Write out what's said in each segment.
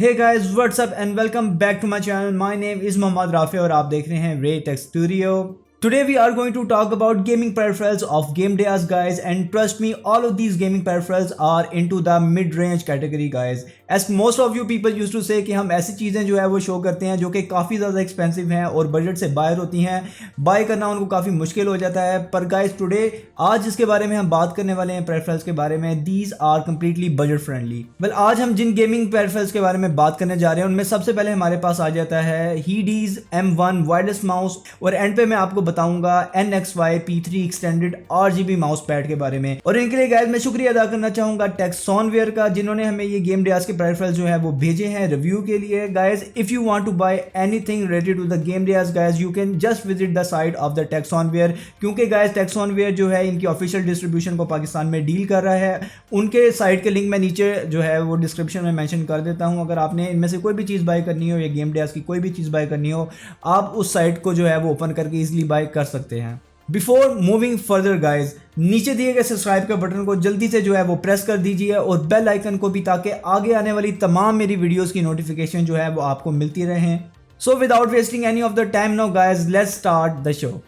Hey guys, what's up and welcome back to my channel. My name is Mohammad Rafi और आप देख रहे हैं Ray Tech Studio. Today we are going to talk about gaming peripherals of Game Diaz guys, and trust me, all of these gaming peripherals are into the mid-range category guys. As most of you people used to say कि हम ऐसी चीज़ें जो है वो show करते हैं जो कि काफ़ी ज़्यादा एक्सपेंसिव हैं और बजट से बाहर होती हैं, बाय करना उनको काफ़ी मुश्किल हो जाता है। पर गाइस टुडे आज जिसके बारे में हम बात करने वाले हैं पेरिफेरल्स के बारे में, these are completely budget friendly. Well आज हम जिन गेमिंग पेरिफेरल्स के बारे में बात करने जा रहे हैं उनमें सबसे पहले हमारे पास आ जाता है हीडीज M1 वायरलेस माउस, और एंड पे मैं आपको बताऊंगा NXY P3 extended RGB mouse pad के बारे में। और इनके लिए गाइस मैं शुक्रिया अदा करना चाहूंगा टेक्सॉनवेयर का, जिन्होंने हमें ये गेम डियाज के पेरिफेरल्स जो है वो भेजे हैं रिव्यू के लिए। Guys if you want to buy anything related to the game Dias guys, you can just visit the site of the Texonware, क्योंकि गाइस टेक्सॉनवेयर जो है इनकी ऑफिशियल डिस्ट्रीब्यूशन को पाकिस्तान में डील कर रहा है। उनके साइट के लिंक मैं नीचे जो है वो डिस्क्रिप्शन में मेंशन कर देता हूं। अगर आपने इनमें से कोई भी चीज़ बाय करनी हो या गेम डियाज की कोई भी चीज़ बाय करनी हो, आप उस साइट को जो है वो ओपन करके इजीली बाय कर सकते हैं। बिफोर मूविंग फर्दर गाइज, नीचे दिए गए सब्सक्राइब के बटन को जल्दी से जो है वो प्रेस कर दीजिए और बेल आइकन को भी, ताकि आगे आने वाली तमाम मेरी वीडियोस की नोटिफिकेशन जो है वो आपको मिलती रहें। So without wasting any of the time now guys, let's start the show.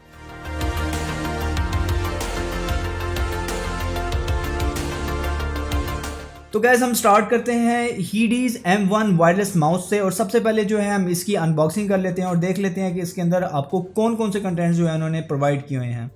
तो गैस हम स्टार्ट करते हैं हीडीज M1 वायरलेस माउस से, और सबसे पहले जो है हम इसकी अनबॉक्सिंग कर लेते हैं और देख लेते हैं कि इसके अंदर आपको कौन कौन से कंटेंट्स जो है उन्होंने प्रोवाइड किए हुए हैं।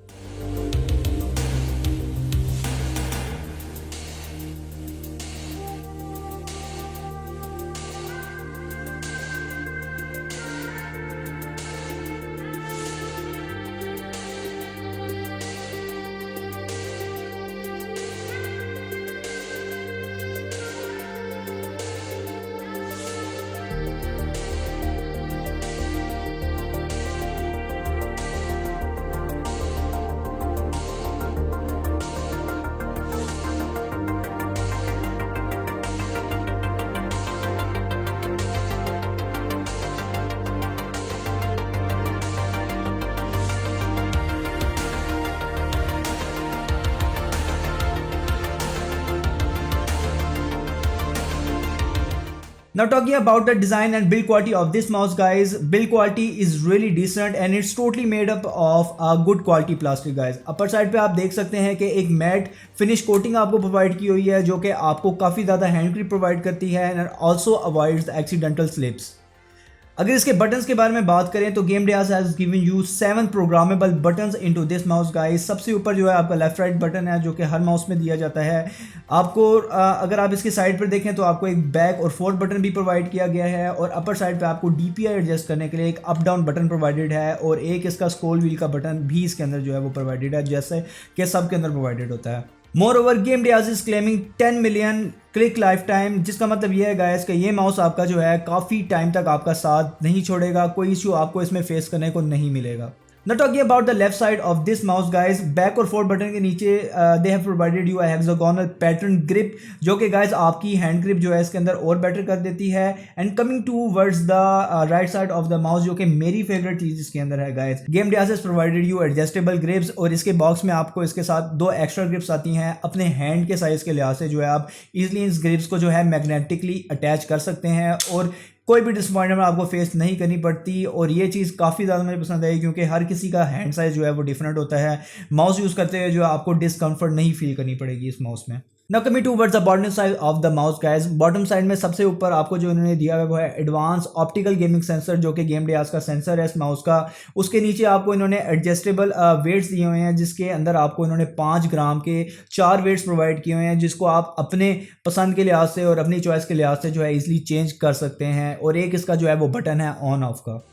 Now talking about the design and build quality of this mouse guys, build quality is really decent and it's totally made up of a good quality plastic guys. Upper side पे आप देख सकते हैं कि एक मैट फिनिश कोटिंग आपको provide की हुई है, जो कि आपको काफ़ी ज़्यादा हैंड ग्रिप प्रोवाइड करती है and also avoids the accidental slips. अगर इसके बटन्स के बारे में बात करें तो game Diaz has given you 7 programmable buttons into this mouse guys. सबसे ऊपर जो है आपका लेफ्ट राइट बटन है, जो कि हर माउस में दिया जाता है आपको। अगर आप इसकी साइड पर देखें तो आपको एक बैक और फोर्थ बटन भी प्रोवाइड किया गया है, और अपर साइड पे आपको DPI एडजस्ट करने के लिए एक अप डाउन बटन प्रोवाइडेड है, और एक इसका स्क्रॉल व्हील का बटन भी इसके अंदर जो है वो प्रोवाइडेड है, जैसे कि सब के अंदर प्रोवाइडेड होता है। Moreover game Diaz is claiming 10 million click life time, जिसका मतलब ये है गाइस कि ये माउस आपका जो है काफ़ी टाइम तक आपका साथ नहीं छोड़ेगा, कोई इशू आपको इसमें फेस करने को नहीं मिलेगा। Now talking about the left side of this mouse guys, back और फोर्थ बटन के नीचे they have provided you a hexagonal pattern grip, जो कि guys आपकी हैंड ग्रिप जो है इसके अंदर और बेटर कर देती है। And coming towards the right side of the mouse, जो कि मेरी फेवरेट चीज़ इसके अंदर है guys, GameDias has provided you adjustable grips, और इसके बॉक्स में आपको इसके साथ 2 एक्स्ट्रा ग्रिप्स आती हैं। अपने हैंड के साइज़ के लिहाज से जो है आप इजीली इन ग्रिप्स को जो है मैग्नेटिकली अटैच कर सकते हैं और कोई भी डिसअपॉइंटमेंट आपको फेस नहीं करनी पड़ती। और ये चीज़ काफ़ी ज़्यादा मुझे पसंद आई, क्योंकि हर किसी का हैंड साइज़ जो है वो डिफरेंट होता है। माउस यूज़ करते हुए जो आपको डिस्कम्फर्ट नहीं फील करनी पड़ेगी इस माउस में। Now coming towards the bottom side of the mouse guys, bottom side में सबसे ऊपर आपको जो इन्होंने दिया है वो है एडवांस ऑप्टिकल गेमिंग सेंसर, जो कि गेम डियाज का सेंसर है इस माउस का। उसके नीचे आपको इन्होंने एडजस्टेबल वेट्स दिए हुए हैं, जिसके अंदर आपको इन्होंने 5 ग्राम के 4 वेट्स प्रोवाइड किए हुए हैं, जिसको आप अपने पसंद के लिहाज से और अपनी चॉइस के लिहाज से जो है इजीली चेंज कर सकते हैं। और एक इसका जो है वो बटन है ऑन ऑफ का।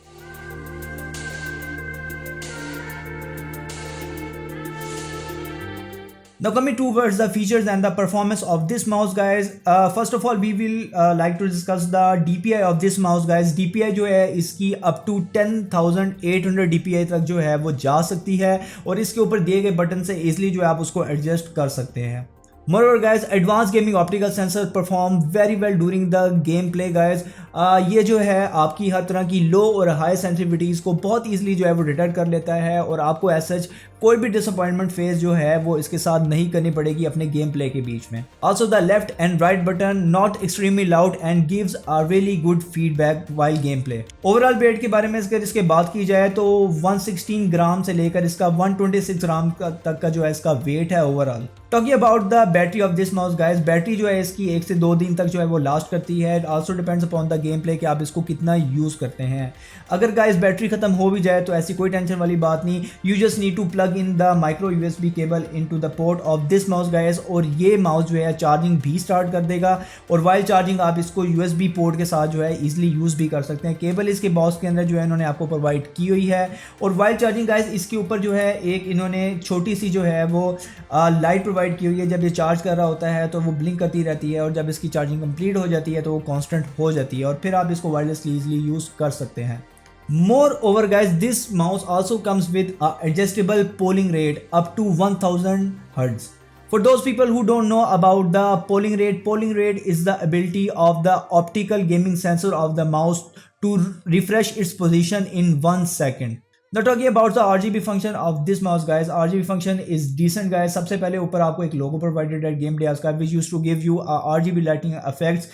Now coming towards the features and the performance of this mouse guys, first of all we will like to discuss the DPI of this mouse guys. DPI जो है इसकी up to 10,800 DPI तक जो है वो जा सकती है, और इसके ऊपर दिए गए बटन से इजीली जो है आप उसको एडजस्ट कर सकते हैं। Moreover guys, advanced gaming optical sensors perform very well during the gameplay guys. ये जो है आपकी हर तरह की लो और हाई सेंसिटिविटीज़ को बहुत ईजिली जो है वो डिटेक्ट कर लेता है और आपको एज सच कोई भी डिसअपॉइंटमेंट फेस जो है वो इसके साथ नहीं करनी पड़ेगी अपने गेम प्ले के बीच में। Also the left and right button not extremely loud and gives a really good feedback while game play. Overall wait के बारे में इसके बात की जाए तो 116 ग्राम से लेकर इसका 126 ग्राम तक का जो है इसका वेट है overall. Talking about the battery of this mouse guys, battery जो है इसकी 1 से 2 दिन तक जो है वो लास्ट करती है। Also depends upon the game play कि आप इसको कितना यूज़ करते हैं। अगर गाइस बैटरी खत्म हो भी जाए तो ऐसी कोई टेंशन वाली बात नहीं, you just need to plug in the micro USB cable into the port of this mouse guys और ये माउस जो है चार्जिंग भी स्टार्ट कर देगा और वाइल चार्जिंग आप इसको यूएसबी पोर्ट के साथ जो है इजीली यूज़ भी कर सकते हैं। केबल इसके बॉक्स के अंदर जो है इन्होंने आपको प्रोवाइड की हुई है और वाइल चार्जिंग गाइस इसके ऊपर जो है एक इन्होंने छोटी सी जो है वो लाइट प्रोवाइड की हुई है। जब ये चार्ज कर रहा होता है तो वो ब्लिंक करती रहती है और जब इसकी चार्जिंग कंप्लीट हो जाती है तो वो कांस्टेंट हो जाती है और फिर आप इसको वायरलेसली इजीली यूज़ कर सकते हैं। Moreover guys, this mouse also comes with a adjustable polling rate up to 1000 Hz. For those people who don't know about the polling rate is the ability of the optical gaming sensor of the mouse to refresh its position in 1 second. Now talking about the RGB function of this mouse guys, RGB function is decent guys. सबसे पहले ऊपर आपको एक logo provided है Game Deas का which used to give you RGB lighting effects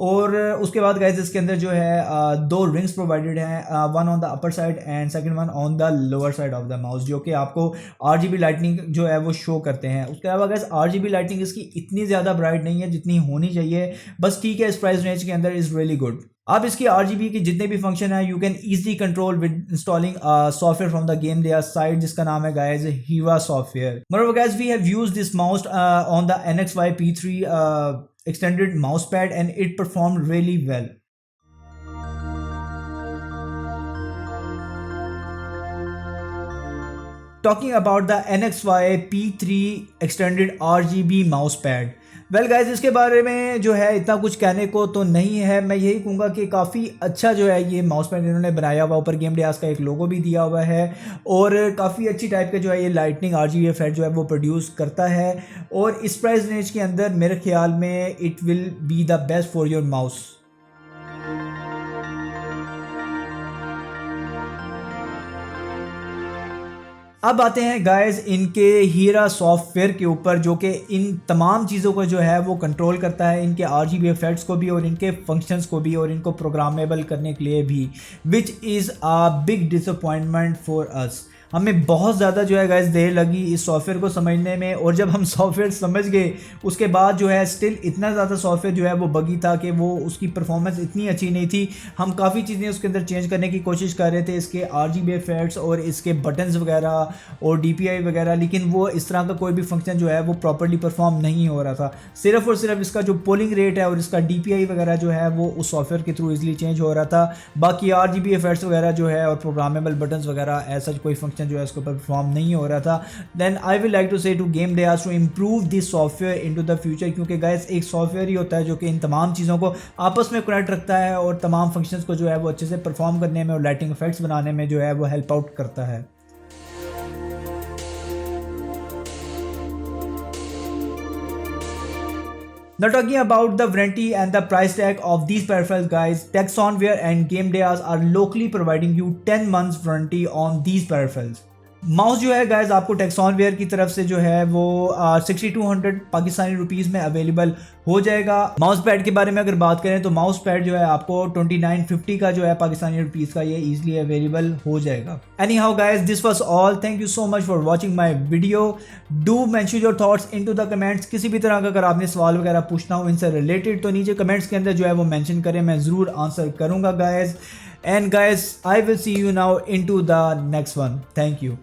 और उसके बाद गाइज इसके अंदर जो है 2 रिंग्स प्रोवाइडेड हैं, one on the upper side and second one on the lower side of the mouse जो कि आपको आरजीबी लाइटनिंग जो है वो शो करते हैं। उसके अलावा गाइज आरजीबी लाइटनिंग इसकी इतनी ज़्यादा ब्राइट नहीं है जितनी होनी चाहिए, बस ठीक है, इस प्राइस रेंज के अंदर इज़ रियली गुड। आप इसकी आरजीबी की जितने भी फंक्शन है you can easily control with installing software from the game Deya site जिसका नाम है guys Hiva software. Moreover guys, we have used this mouse on the NXY P3 extended mouse pad and it performed really well. Talking about the NXY P3 extended RGB mouse pad. Well guys इसके बारे में जो है इतना कुछ कहने को तो नहीं है, मैं यही कहूँगा कि काफ़ी अच्छा जो है ये माउस पैड इन्होंने बनाया हुआ, ऊपर गेम डेयास का एक लोगो भी दिया हुआ है और काफ़ी अच्छी टाइप का जो है ये लाइटनिंग आरजीबी इफेक्ट जो है वो प्रोड्यूस करता है और इस प्राइस रेंज के अंदर मेरे ख्याल में it will be the best for your mouse. अब आते हैं गाइस इनके हीरा सॉफ्टवेयर के ऊपर जो कि इन तमाम चीज़ों को जो है वो कंट्रोल करता है, इनके आरजीबी इफेक्ट्स को भी और इनके फंक्शंस को भी और इनको प्रोग्रामेबल करने के लिए भी, which is a big disappointment for us. हमें बहुत ज़्यादा जो है गाइस देर लगी इस सॉफ्टवेयर को समझने में और जब हम सॉफ्टवेयर समझ गए उसके बाद जो है स्टिल इतना ज़्यादा सॉफ्टवेयर जो है वो बगी था कि वो उसकी परफॉर्मेंस इतनी अच्छी नहीं थी। हम काफ़ी चीज़ें उसके अंदर चेंज करने की कोशिश कर रहे थे, इसके आरजीबी इफेक्ट्स और इसके बटन्स वगैरह और डीपीआई वगैरह, लेकिन वो इस तरह का कोई भी फंक्शन जो है वो प्रॉपर्ली परफॉर्म नहीं हो रहा था। सिर्फ और सिर्फ इसका जो पोलिंग रेट है और इसका डीपीआई वगैरह जो है वो उस सॉफ्टवेयर के थ्रू इजीली चेंज हो रहा था। बाकी आरजीबी इफेक्ट्स वगैरह जो है और प्रोग्रामेबल बटन्स वगैरह ऐसा कोई फंक्शन जो है उसके ऊपर परफॉर्म नहीं हो रहा था। Then I will like to say to game Deyas to improve this software into the future, क्योंकि गाइस एक सॉफ्टवेयर ही होता है जो कि इन तमाम चीज़ों को आपस में कनेक्ट रखता है और तमाम फंक्शंस को जो है वो अच्छे से परफॉर्म करने में और लाइटिंग इफेक्ट्स बनाने में जो है वो हेल्प आउट करता है। Now talking about the warranty and the price tag of these peripherals guys, Texonware and Game Deas are locally providing you 10 months warranty on these peripherals. Mouse जो है guys आपको टेक्सॉनवेयर की तरफ से जो है वो 6200 पाकिस्तानी रुपीज़ में अवेलेबल हो जाएगा। माउस पैड के बारे में अगर बात करें तो माउस पैड जो है आपको 2950 का जो है पाकिस्तानी रुपीज़ का ये इजीली अवेलेबल हो जाएगा। Any how guys this was all, thank you so much for watching my video. Do mention your thoughts into the comments. किसी भी तरह का अगर आपने सवाल वगैरह पूछना हो इनसे रिलेटेड तो नीचे कमेंट्स के अंदर जो है वो मेंशन करें, मैं ज़रूर आंसर करूँगा guys. And guys, I will see you now into the next one. Thank you.